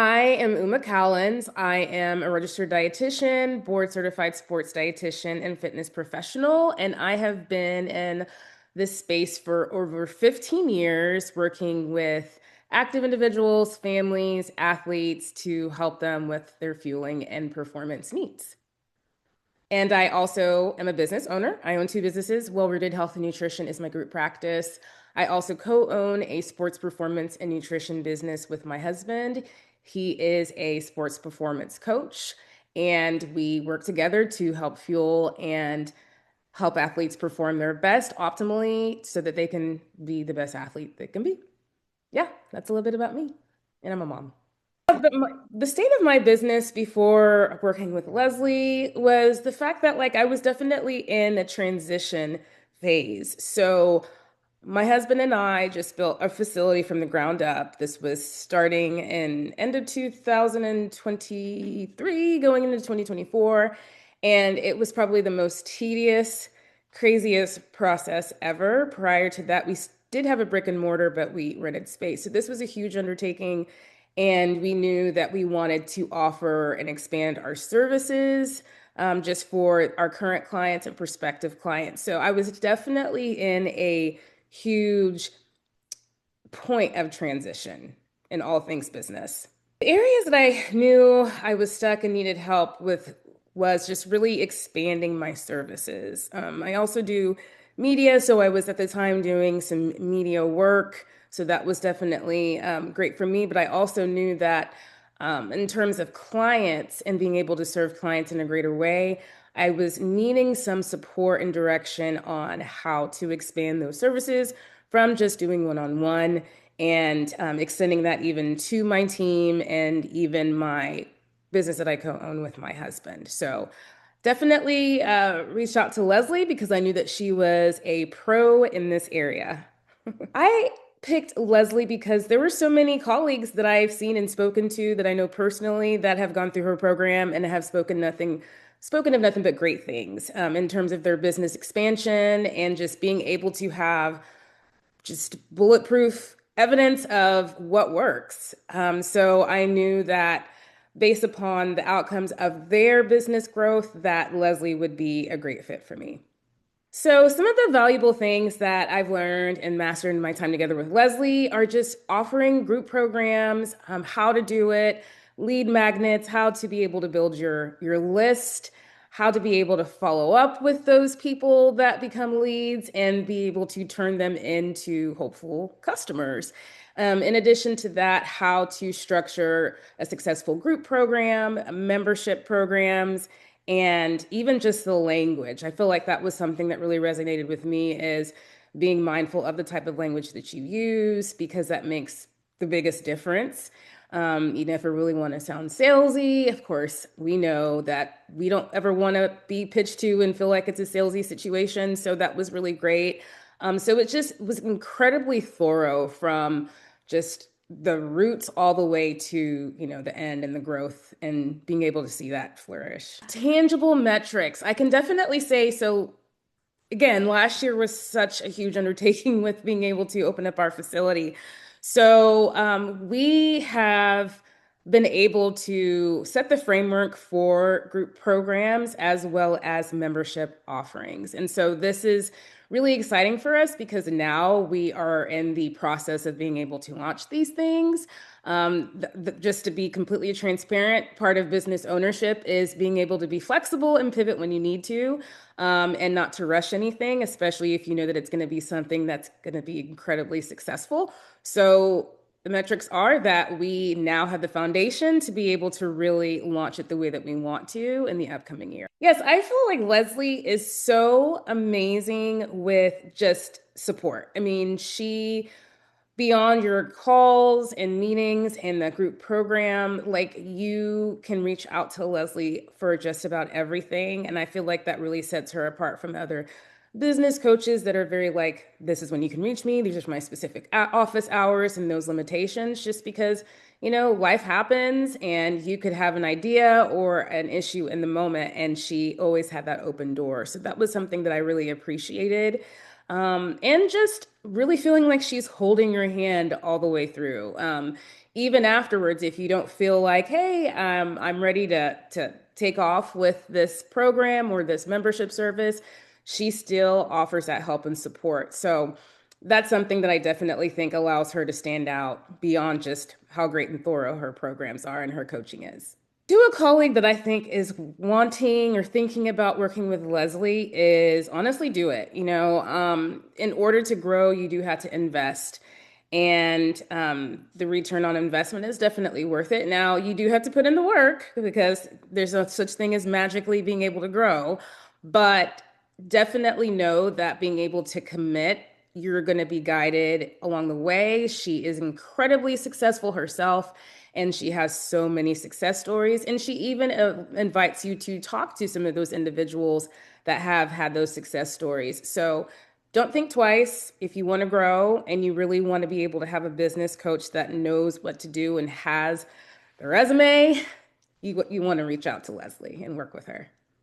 I am Uma Callins. I am a registered dietitian, board certified sports dietitian, and fitness professional. And I have been in this space for over 15 years, working with active individuals, families, athletes to help them with their fueling and performance needs. And I also am a business owner. I own two businesses. Well Rooted Health and Nutrition is my group practice. I also co-own a sports performance and nutrition business with my husband. He is a sports performance coach, and we work together to help fuel and help athletes perform their best optimally so that they can be the best athlete they can be. Yeah, that's a little bit about me. And I'm a mom. The state of my business before working with Leslie was the fact that I was definitely in a transition phase. So my husband and I just built a facility from the ground up. This was starting in end of 2023, going into 2024, and it was probably the most tedious, craziest process ever. Prior to that, we did have a brick and mortar, but we rented space. So this was a huge undertaking. And we knew that we wanted to offer and expand our services just for our current clients and prospective clients. So I was definitely in a huge point of transition in all things business. The areas that I knew I was stuck and needed help with was just really expanding my services. I also do media, so I was at the time doing some media work. So that was definitely great for me. But I also knew that in terms of clients and being able to serve clients in a greater way, I was needing some support and direction on how to expand those services from just doing one-on-one and extending that even to my team and even my business that I co-own with my husband. So definitely reached out to Leslie because I knew that she was a pro in this area. I picked Leslie because there were so many colleagues that I've seen and spoken to that I know personally that have gone through her program and have spoken of nothing but great things in terms of their business expansion and just being able to have just bulletproof evidence of what works. So I knew that based upon the outcomes of their business growth, that Leslie would be a great fit for me. So, some of the valuable things that I've learned and mastered in my time together with Leslie are just offering group programs, how to do it, lead magnets, how to be able to build your list, how to be able to follow up with those people that become leads and be able to turn them into hopeful customers. In addition to that, how to structure a successful group program, membership programs, and even just the language. I feel like that was something that really resonated with me is being mindful of the type of language that you use because that makes the biggest difference. You never really want to sound salesy. Of course, we know that we don't ever want to be pitched to and feel like it's a salesy situation. So that was really great. So it just was incredibly thorough from just the roots all the way to, the end and the growth and being able to see that flourish. Tangible metrics. I can definitely say so. Again, last year was such a huge undertaking with being able to open up our facility. So we have been able to set the framework for group programs as well as membership offerings. And so this is really exciting for us because now we are in the process of being able to launch these things. Just to be completely transparent, part of business ownership is being able to be flexible and pivot when you need to, and not to rush anything, especially if you know that it's going to be something that's going to be incredibly successful. So the metrics are that we now have the foundation to be able to really launch it the way that we want to in the upcoming year. Yes, I feel like Leslie is so amazing with just support. I mean, she beyond your calls and meetings and the group program, like you can reach out to Leslie for just about everything. And I feel like that really sets her apart from other business coaches that are very like, this is when you can reach me. These are my specific office hours and those limitations, just because, life happens and you could have an idea or an issue in the moment. And she always had that open door. So that was something that I really appreciated. And just really feeling like she's holding your hand all the way through. even afterwards, if you don't feel like, hey, I'm ready to take off with this program or this membership service, she still offers that help and support. So that's something that I definitely think allows her to stand out beyond just how great and thorough her programs are and her coaching is. To a colleague that I think is wanting or thinking about working with Leslie is honestly do it. In order to grow, you do have to invest. And the return on investment is definitely worth it. Now, you do have to put in the work because there's no such thing as magically being able to grow, but definitely know that being able to commit, you're going to be guided along the way. She is incredibly successful herself, and she has so many success stories. And she even invites you to talk to some of those individuals that have had those success stories. So don't think twice. If you want to grow and you really want to be able to have a business coach that knows what to do and has the resume, you want to reach out to Leslie and work with her.